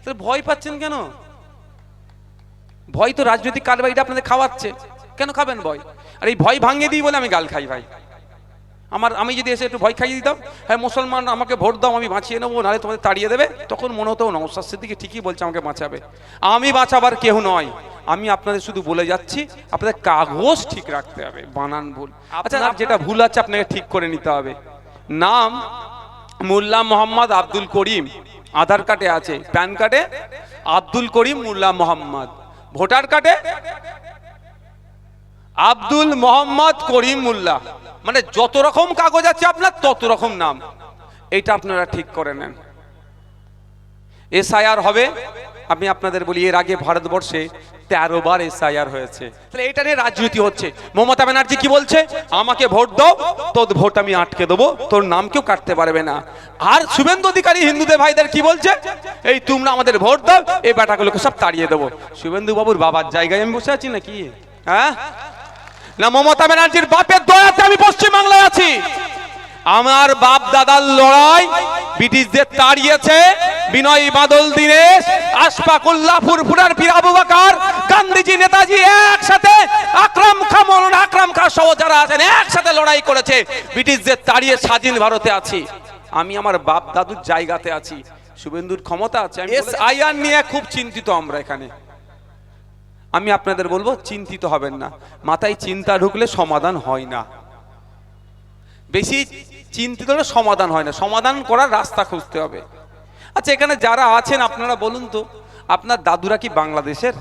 তো ভয় পাচ্ছেন কেন? ভয় তো রাজনৈতিক কারবারিটা আপনাদের খাওয়াচ্ছে, কেন খাবেন ভয়? আর এই ভয় ভাঙিয়ে দিই বলে আমি গাল খাই ভাই। আমি যদি এসে একটু ভয় খাইয়ে দিতাম, হ্যাঁ মুসলমান আমাকে ভোট দাও আমি বাঁচিয়ে নেবো, নাহলে তোমাদের তাড়িয়ে দেবে, তখন মনে হতো নওশাদ সিদ্দিকী ঠিকই বলছে আমাকে বাঁচাবে। আমি বাঁচাবার কেউ নয়, আমি আপনাদের শুধু বলে যাচ্ছি আপনাদের কাগজ ঠিক রাখতে হবে, বানান ভুল। আচ্ছা যেটা ভুল আছে আপনাকে ঠিক করে নিতে হবে। নাম মোল্লা মোহাম্মদ আব্দুল করিম, আধার কার্ডে আছে, প্যান কার্ডে আব্দুল করিম মোল্লা মোহাম্মদ, ভোটার কার্ডে আব্দুল মোহাম্মদ করিম মোল্লা, মানে যত রকম কাগজ আছে আপনার তত রকম নাম, এইটা আপনারা ঠিক করে নেন। এসআইআর হবে, আমি আপনাদের বলি এর আগে ভারতবর্ষে 13 বার এসআইআর হয়েছে। তাহলে এটা নিয়ে রাজনীতি হচ্ছে। মমতা ব্যানার্জি কি বলছে? আমাকে ভোট দাও, তোর ভোট আমি আটকে দেবো, তোর নাম কেউ কাটতে পারবে না। আর শুভেন্দু অধিকারী হিন্দুদের ভাইদের কি বলছে? এই তোমরা আমাদের ভোট দাও, এই বেটাগুলোকে সব তাড়িয়ে দেবো। শুভেন্দু বাবুর বাবার জায়গায় আমি বসে আছি নাকি? হ্যাঁ না, মমতা ব্যানার্জির বাপের দয়াতে আমি পশ্চিমবাংলায় আছি। আমার বাপ দাদার লড়াই ব্রিটিশদের তাড়িয়েছে বিনয় বাদল দীনেশ, আশফাকুল্লাহ ফুরফুরার পীর আবু বকর, গান্ধীজি নেতাজি একসাথে, আকরাম খাঁ মৌলানা আকরাম খাঁ সহ যারা আছেন একসাথে লড়াই করেছে, ব্রিটিশদের তাড়িয়ে স্বাধীন ভারতে আছি। আমি আমার বাপ দাদুর জায়গাতে আছি, শুভেন্দুর ক্ষমতা আছে। এসআইআর নিয়ে খুব চিন্তিত আমরা এখানে। আমি আপনাদের বলবো চিন্তিত হবেন না, মাথায় চিন্তা ঢুকলে সমাধান হয় না, বেশি চিন্তিত হলে সমাধান হয় না, সমাধান করার রাস্তা খুঁজতে হবে। আচ্ছা এখানে যারা আছেন আপনারা বলুন তো, আপনার দাদুরা কি বাংলাদেশের?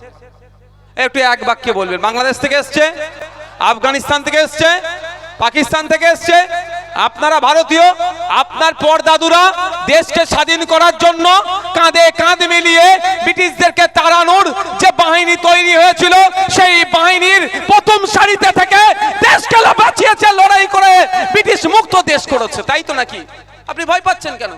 একটু এক বাক্যে বলবেন। বাংলাদেশ থেকে এসছে, আফগানিস্তান থেকে এসছে, পাকিস্তান থেকে এসছে, আপনারা ভারতীয়। আপনার পরদাদুরা দেশকে স্বাধীন করার জন্য কাঁধে কাঁধ মিলিয়ে ব্রিটিশদেরকে তাড়ানোর যে বাহিনী তৈরি হয়েছিল, সেই বাহিনীর প্রথম সারিতে থেকে দেশকে বাঁচিয়েছে, লড়াই করে ব্রিটিশ মুক্ত দেশ করেছে, তাই তো নাকি? আপনি ভয় পাচ্ছেন কেন?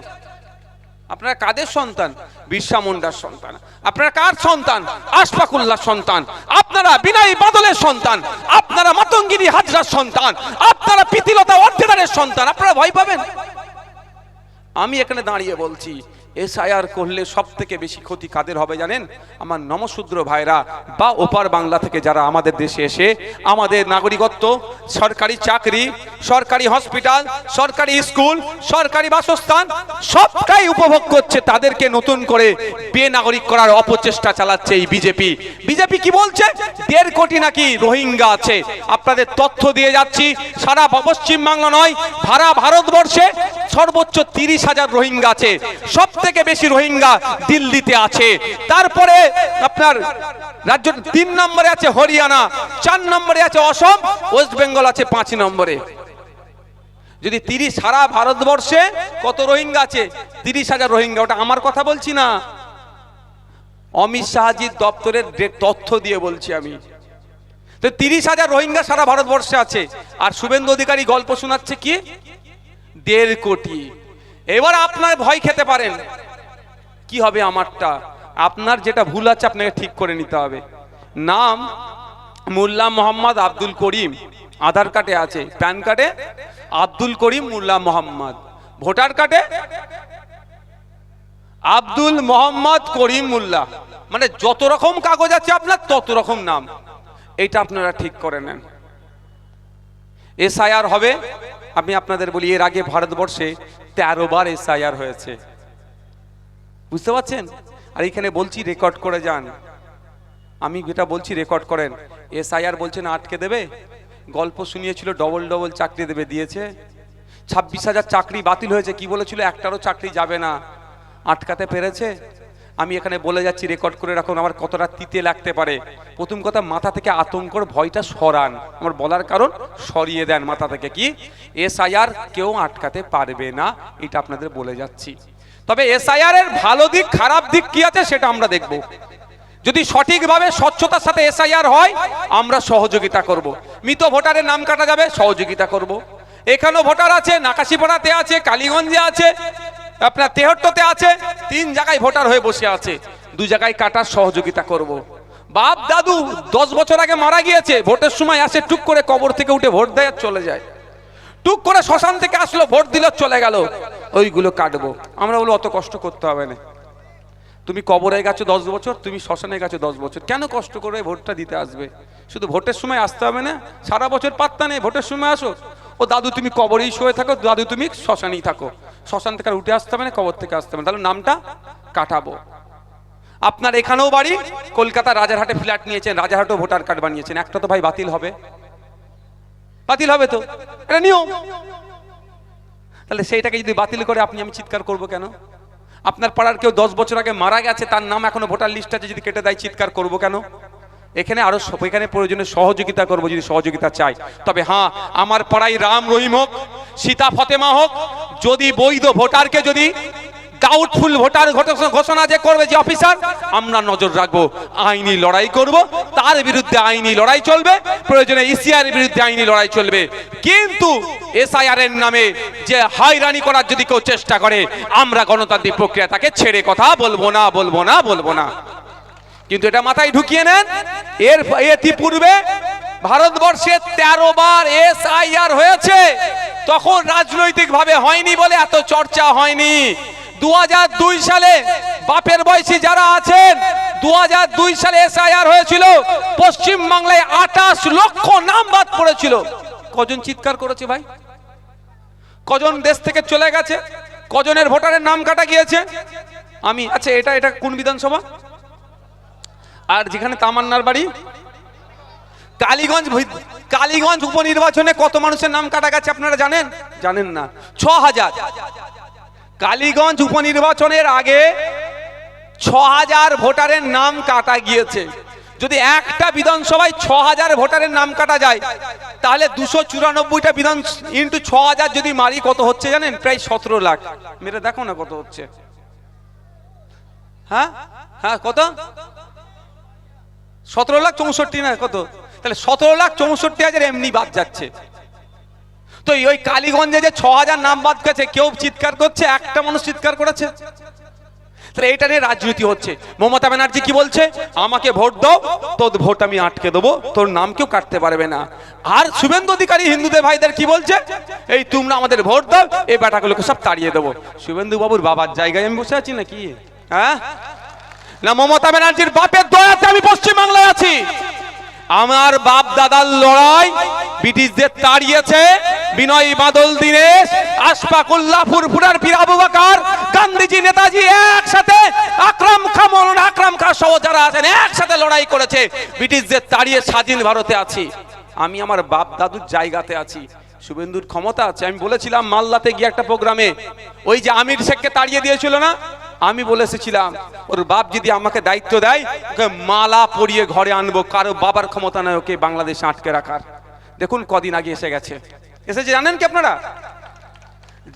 আপনারা কাদের সন্তান? বিরসা মুন্ডার সন্তান। আপনারা কার সন্তান? আশফাকুল্লাহ সন্তান। আপনারা বিনয় বাদলের সন্তান। আপনারা মাতঙ্গিনী হাজরার সন্তান। আপনারা প্রীতিলতা ওয়াদ্দেদারের সন্তান। আপনারা ভয় পাবেন? আমি এখানে দাঁড়িয়ে বলছি, এসআইআর করলে সব থেকে বেশি ক্ষতি কাদের হবে জানেন? আমার নমশূদ্র ভাইরা বা ওপার বাংলা থেকে যারা আমাদের দেশে এসে আমাদের নাগরিকত্ব, সরকারি চাকরি, সরকারি হসপিটাল, সরকারি স্কুল, সরকারি বাসস্থান সবটাই উপভোগ করছে, তাদেরকে নতুন করে বেনাগরিক করার অপচেষ্টা চালাচ্ছে এই বিজেপি। বিজেপি কি বলছে? 1.5 কোটি নাকি রোহিঙ্গা আছে। আপনাদের তথ্য দিয়ে যাচ্ছি, সারা পশ্চিমবাংলা নয়, সারা ভারতবর্ষে সর্বোচ্চ 30,000 রোহিঙ্গা আছে। সব থেকে বেশি রোহিঙ্গা দিল্লিতে আছে। তারপরে আপনার রাজ্য 3 নম্বরে আছে হরিয়ানা, 4 নম্বরে আছে অসম, ওয়েস্ট বেঙ্গল আছে 5 নম্বরে। যদি 30 সারা ভারতবর্ষে কত রোহিঙ্গা আছে? 30,000 রোহিঙ্গা। ওটা আমার কথা বলছি না, অমিত শাহজির দপ্তরের তথ্য দিয়ে বলছি আমি। তো 30,000 রোহিঙ্গা সারা ভারতবর্ষে আছে, আর শুভেন্দু অধিকারী গল্প শোনাচ্ছে কি 1.5 কোটি। এবার আপনার ভয় খেতে পারেন, কি হবে আমারটা? আপনার যেটা ভুল আছে আপনাকে ঠিক করে নিতে হবে। নাম মোল্লা মোহাম্মদ আব্দুল করিম, আধার কার্ডে আছে, প্যান কার্ডে আব্দুল করিম মোল্লা মোহাম্মদ, ভোটার কার্ডে আব্দুল মোহাম্মদ করিম মোল্লা, মানে যত রকম কাগজ আছে আপনার তত রকম নাম, এইটা আপনারা ঠিক করে নেন। এসআইআর হবে, আমি আপনাদের বলি এর আগে ভারতবর্ষে 13 বার এসআইআর হয়েছে, বুঝতে পারছেন? আর এখানে বলছি রেকর্ড করে যান, আমি যেটা বলছি রেকর্ড করেন। এসআইআর বলছেন আটকে দেবে, গল্প শুনিয়েছিল ডবল ডবল চাকরি দেবে, দিয়েছে। 26,000 চাকরি বাতিল হয়েছে, কি বলেছিল একটারও চাকরি যাবে না, আটকাতে পেরেছে। আমি এখানে বলে যাচ্ছি, রেকর্ড করে রাখুন, আমার কতটা তিতে লাগতে পারে। প্রথম কথা, মাথা থেকে আতঙ্কর ভয়টা সরান। আমার বলার কারণ, সরিয়ে দেন মাথা থেকে। কি এসআইআর কেউ আটকাতে পারবে না, এটা আপনাদের বলে যাচ্ছি। তবে এসআইআর এর ভালো দিক খারাপ দিক কি আছে সেটা আমরা দেখব। যদি সঠিকভাবে স্বচ্ছতার সাথে এসআইআর হয় আমরা সহযোগিতা করব। মৃত ভোটারের নাম কাটা যাবে, সহযোগিতা করব। এখানেও ভোটার আছে, নাকাশিপাড়াতে আছে, কালীগঞ্জে আছে, আপনার তেহট্টতে আছে, 3 জায়গায় ভোটার হয়ে বসে আছে, 2 জায়গায় কাটার সহযোগিতা করব। বাপ দাদু 10 বছর আগে মারা গিয়েছে, ভোটের সময় আসে টুক করে কবর থেকে উঠে ভোট দেয় আর চলে যায়, টুক করে শ্মশান থেকে আসলো ভোট দিল চলে গেল, ওইগুলো কাটবো। আমরা বলো অত কষ্ট করতে হবে না। তো তুমি কবরে গেছো 10 বছর, তুমি শ্মশানে গেছো 10 বছর, কেন কষ্ট করে ভোটটা দিতে আসবে? শুধু ভোটের সময় আসতে হবে না, সারা বছর পাত্তা নেই, ভোটের সময় আসো। ও দাদু তুমি কবরেই শুয়ে থাকো, দাদু তুমি শ্মশানেই থাকো, শ্মশান থেকে আর উঠে আসতে হবে না, কবর থেকে আসতে হবে না, তাহলে নামটা কাটাবো। আপনার এখানেও বাড়ি, কলকাতা রাজারহাটে ফ্ল্যাট নিয়েছেন, রাজারহাটেও ভোটার কার্ড বানিয়েছেন, একটা তো ভাই বাতিল হবে, বাতিল হবে তো, এটা নিয়ম। তাহলে সেইটাকে যদি বাতিল করে আপনি আমি চিৎকার করব কেন? আপনার পাড়ার কেউ 10 বছর আগে মারা গেছে, তার নাম এখনো ভোটার লিস্ট আছে, যদি কেটে দেয় চিৎকার করব কেন? এখানে আরো এখানে প্রয়োজনে সহযোগিতা করব যদি সহযোগিতা চাই। তবে হ্যাঁ, আমার পাড়ায় রাম রহিম হোক, সীতা ফতেমা হোক, যদি বৈধ ভোটারকে যদি ডাউটফুল ভোটার ঘোষণা যে করবে যে অফিসার, আমরা নজর রাখবো, আইনি লড়াই করব, তার বিরুদ্ধে আইনি লড়াই চলবে, প্রয়োজনে ইসিআর এর বিরুদ্ধে আইনি লড়াই চলবে। কিন্তু এসআইআর এর নামে যে হয়রানি করার যদি কেউ চেষ্টা করে, আমরা গণতান্ত্রিক প্রক্রিয়া তাকে ছেড়ে কথা বলবো না, বলবো না, বলবো না। কিন্তু এটা মাথায় ঢুকিয়ে নেন, এর ইতিপূর্বে ভারতবর্ষে 13 বার এসআইআর হয়েছে, তখন রাজনৈতিক ভাবে হয়নি বলে এত চর্চা হয়নি। 2002 সালে বাপের বয়সী যারা আছেন, 2002 সালে এসআইআর হয়েছিল, পশ্চিম বাংলায় 28 লক্ষ নাম বাদ পড়েছিল। কজন চিৎকার করেছে ভাই? কজন দেশ থেকে চলে গেছে? কজনের ভোটারের নাম কাটা গিয়েছে? আমি আচ্ছা, এটা কোন বিধানসভা? আর যেখানে তামান্নার বাড়ি কালীগঞ্জ উপনির্বাচনে কত মানুষের নাম কাটা গেছে আপনারা জানেন? জানেন না? 6000। কালীগঞ্জ উপনির্বাচনের আগে 6000 ভোটারের নাম কাটা গিয়েছে। যদি একটা বিধানসভায় 6000 ভোটারের নাম কাটা যায়, তাহলে 294টা বিধান ইন্টু 6000 যদি মারি কত হচ্ছে জানেন? প্রায় 17 লাখ। মেরে দেখো না কত হচ্ছে। হ্যাঁ হ্যাঁ, কত? 17,64,000 না কত? তাহলে 17,64,000 এমনি বাদ যাচ্ছে। তো ওই কালীগঞ্জে যে 6000 নাম বাদ গেছে, কেউ চিৎকার করছে? একটা মানুষ চিৎকার করেছে? তাহলে এটা নিয়ে রাজনীতি হচ্ছে। মমতা ব্যানার্জি কি বলছে? আমাকে ভোট দাও, তোর ভোট আমি আটকে দেবো, তোর নাম কেউ কাটতে পারবে না। আর শুভেন্দু অধিকারী হিন্দুদের ভাইদের কি বলছে? এই তোমরা আমাদের ভোট দাও, এই বেটাগুলোকে সব তাড়িয়ে দেবো। শুভেন্দু বাবুর বাবার জায়গায় আমি বসে আছি নাকি? হ্যাঁ না, মমতা ব্যানার্জির বাপের দয়াতে আমি পশ্চিমবাংলায় আছি। আমার বাপ দাদার লড়াই ব্রিটিশদের তাড়িয়েছে বিনয় বাদল দীনেশ, আশফাকুল্লাহ ফুরফুরার পীর আবু বকর, গান্ধীজি নেতাজি একসাথে, আকরাম খাঁ সহ যারা আছেন একসাথে লড়াই করেছে, ব্রিটিশদের তাড়িয়ে স্বাধীন ভারতে আছি। আমি আমার বাপ দাদুর জায়গাতে আছি। শুভেন্দুর ক্ষমতা আছে। আমি বলেছিলাম মালদাতে গিয়ে একটা প্রোগ্রামে, ওই যে আমির শেখকে তাড়িয়ে দিয়েছিল না, আমি বলে এসেছিলাম ওর বাপ যদি আমাকে দায়িত্ব দেয়, ওকে মালা পরিয়ে ঘরে আনবো, কারো বাবার ক্ষমতা নয় ওকে বাংলাদেশে আটকে রাখার। দেখুন কদিন আগে এসে গেছে। এসেছে জানেন কি আপনারা?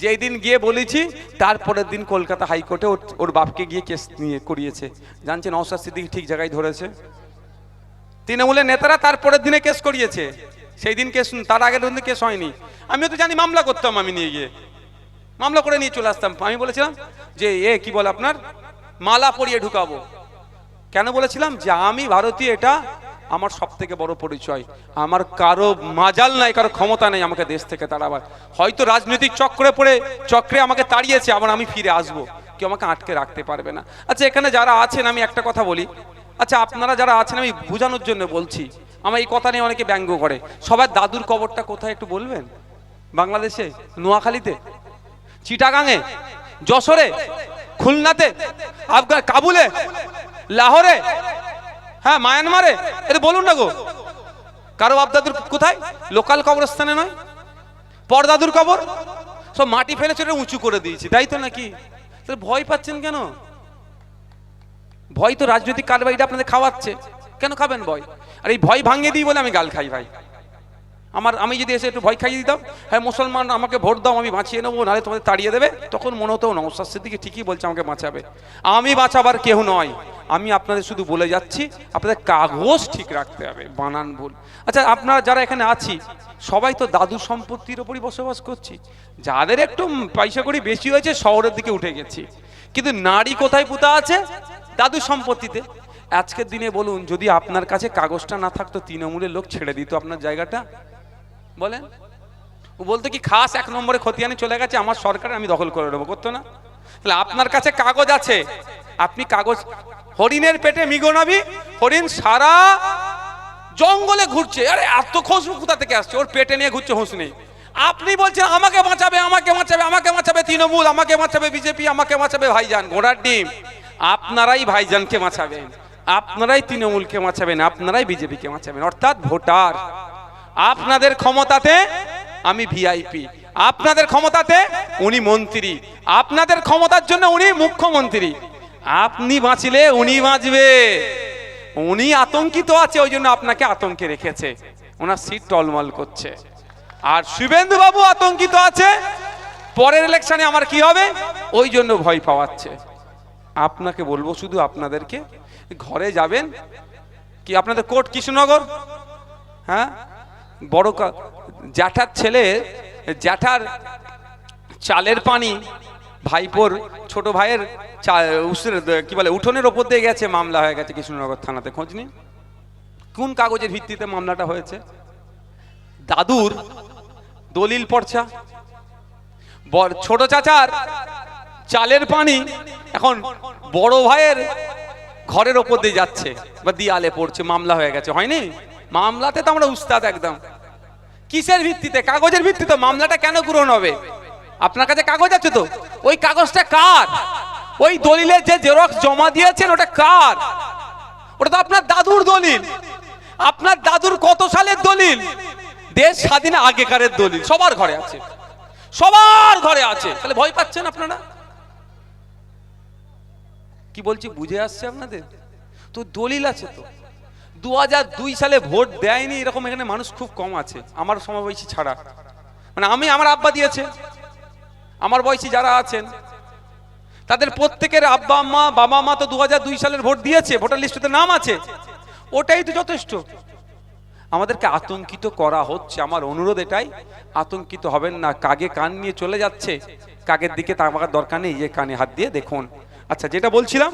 যেই দিন গিয়ে বলেছি, তারপরের দিন কলকাতা হাইকোর্টে ওর বাপকে গিয়ে কেস নিয়ে করিয়েছে। জানছেন, নওশাদ সিদ্দিকী ঠিক জায়গায় ধরেছে। তৃণমূলের নেতারা তারপরের দিনে কেস করিয়েছে। সেই দিন কেস, তার আগের দিন কেস হয়নি। আমিও তো জানি, মামলা করতাম, আমি নিয়ে গিয়ে মামলা করে নিয়ে চলে আসতাম। আমি বলেছিলাম যে কি বলে আপনার মালা পরিয়ে ঢুকাবো। কেন বলেছিলাম? যে আমি ভারতীয়, এটা আমার সব থেকে বড় পরিচয়। আমার কারো মাজাল নাই, কারো ক্ষমতা নেই আমাকে দেশ থেকে তাড়াবার। হয়তো রাজনৈতিক চক্রে আমাকে তাড়িয়েছে, আবার আমি ফিরে আসবো, কেউ আমাকে আটকে রাখতে পারবে না। আচ্ছা, এখানে যারা আছেন, আমি একটা কথা বলি। আচ্ছা, আপনারা যারা আছেন, আমি বোঝানোর জন্য বলছি, আমার এই কথা নিয়ে অনেকে ব্যঙ্গ করে। সবার দাদুর কবরটা কোথায় একটু বলবেন? বাংলাদেশে নোয়াখালীতে, চিটাগাঙে, যশোরে, খুলনাতে, কাবুলে, লাহোরে, হ্যাঁ মায়ানমারে, এটা বলুন না গো। কারো বাপ দাদুর কোথায়? লোকাল কবরস্থানে নয়, পরদাদুর কবর সব মাটি ফেলে চলে উঁচু করে দিয়েছি, তাই তো নাকি? তাহলে ভয় পাচ্ছেন কেন? ভয় তো রাজনৈতিক কারবারিটা আপনাদের খাওয়াচ্ছে। কেন খাবেন ভয়? আর এই ভয় ভাঙিয়ে দিই বলে আমি গাল খাই ভাই। আমি যদি এসে একটু ভয় খাইয়ে দিতাম, হ্যাঁ মুসলমান আমাকে ভোট দাও, আমি বাঁচিয়ে নেবো, নাহলে তোমাদের তাড়িয়ে দেবে, তখন মনে হতো নওশাদ সিদ্দিকী ঠিকই বলছে, আমাকে বাঁচাবে। আমি বাঁচাবার কেউ নয়। আমি আপনাদের শুধু বলে যাচ্ছি, আপনাদের কাগজ ঠিক রাখতে হবে, বানান ভুল। আচ্ছা, আপনারা যারা এখানে আছি, সবাই তো দাদু সম্পত্তির ওপরই বসবাস করছি। যাদের একটু পয়সা কড়ি বেশি হয়েছে, শহরের দিকে উঠে গেছি। কিন্তু নারী কোথায় পুঁতা আছে? দাদু সম্পত্তিতে। আজকের দিনে বলুন, যদি আপনার কাছে কাগজটা না থাকতো, তৃণমূলের লোক ছেড়ে দিত আপনার জায়গাটা? বলেন। ও বলতো কি, খাস 1 নম্বরে খতিয়ানে চলে গেছে আমার সরকার, আমি দখল করে নেবো, করতো না? তাহলে আপনার কাছে কাগজ আছে, আপনি কাগজ, হরিণের পেটে মৃগনাভি, হরিণ সারা জঙ্গলে ঘুরছে, আরে এত খুশবু কোথা থেকে আসছে, ওর পেটে নিয়ে ঘুরছে হুঁশ নেই। আপনি বলছেন আমাকে বাঁচাবে, আমাকে বাঁচাবে, আমাকে বাঁচাবে তৃণমূল, আমাকে বাঁচাবে বিজেপি, আমাকে বাঁচাবে ভাইজান ঘোড়ার ডিম। আপনারাই ভাইজানকে বাঁচাবেন, আপনারাই তৃণমূলকে বাঁচাবেন, আপনারাই বিজেপিকে বাঁচাবেন, অর্থাৎ ভোটার। আপনাদের ক্ষমতাতে আমি ভিআইপি, আপনাদের ক্ষমতাতে উনি মন্ত্রী, আপনাদের ক্ষমতার জন্য উনি মুখ্যমন্ত্রী। আপনি বাঁচলে উনি বাঁচবে, উনি আতঙ্কিত আছে, ওই জন্য আপনাকে আতঙ্কে রেখেছে, ওনার সিট টলমল করছে। আর শুভেন্দু বাবু আতঙ্কিত আছে, পরের ইলেকশনে আমার কি হবে, ওই জন্য ভয় পাওয়াচ্ছে। আপনাকে বলবো শুধু আপনাদেরকে, ঘরে যাবেন কি, আপনাদের কোর্ট কৃষ্ণনগর, হ্যাঁ, বড় জ্যাঠার ছেলে, জ্যাঠার চালের পানি ভাইপোর ছোট ভাইয়ের কি বলে উঠোনের ওপর দিয়ে গেছে, মামলা হয়ে গেছে কৃষ্ণনগর থানাতে, খোঁজ নিন কোন কাগজের ভিত্তিতে মামলাটা হয়েছে। দাদুর দলিল পর্চা, ছোট চাচার চালের পানি এখন বড় ভাইয়ের ঘরের ওপর দিয়ে যাচ্ছে বা দিয়ালে পড়ছে, মামলা হয়ে গেছে। হয়নি? মামলাতে তো আমরা উস্তাদ একদম। কিসের ভিত্তিতে? কাগজের ভিত্তিতে। মামলাটা কেন গ্রহণ হবে? আপনার কাছে কাগজ আছে তো, ওই কাগজটা কার? ওই দলিলের যে জেরক্স জমা দিয়েছেন ওটা কার? ওটা তো আপনার দাদুর দলিল। আপনার দাদুর কত সালের দলিল? দেশ স্বাধীন আগেকারের দলিল, সবার ঘরে আছে, সবার ঘরে আছে। তাহলে ভয় পাচ্ছেন আপনারা? কি বলছি বুঝে আসছে আপনাদের? তো দলিল আছে তো। 2002 সালে ভোট দেয়নি এরকম এখানে মানুষ খুব কম আছে, আমার সমবয়সী ছাড়া। মানে আমার আব্বা দিয়েছে, আমার বয়সী যারা আছেন তাদের প্রত্যেকের আব্বা আম্মা বাবা মা তো 2002 সালের ভোট দিয়েছে, ভোটার লিস্টে নাম আছে, ওটাই তো যথেষ্ট। আমাদেরকে আতঙ্কিত করা হচ্ছে। আমার অনুরোধ এটাই, আতঙ্কিত হবেন না। কাগে কান নিয়ে চলে যাচ্ছে, কাগের দিকে তাকাবার দরকার নেই, যে কানে হাত দিয়ে দেখুন। আচ্ছা, যেটা বলছিলাম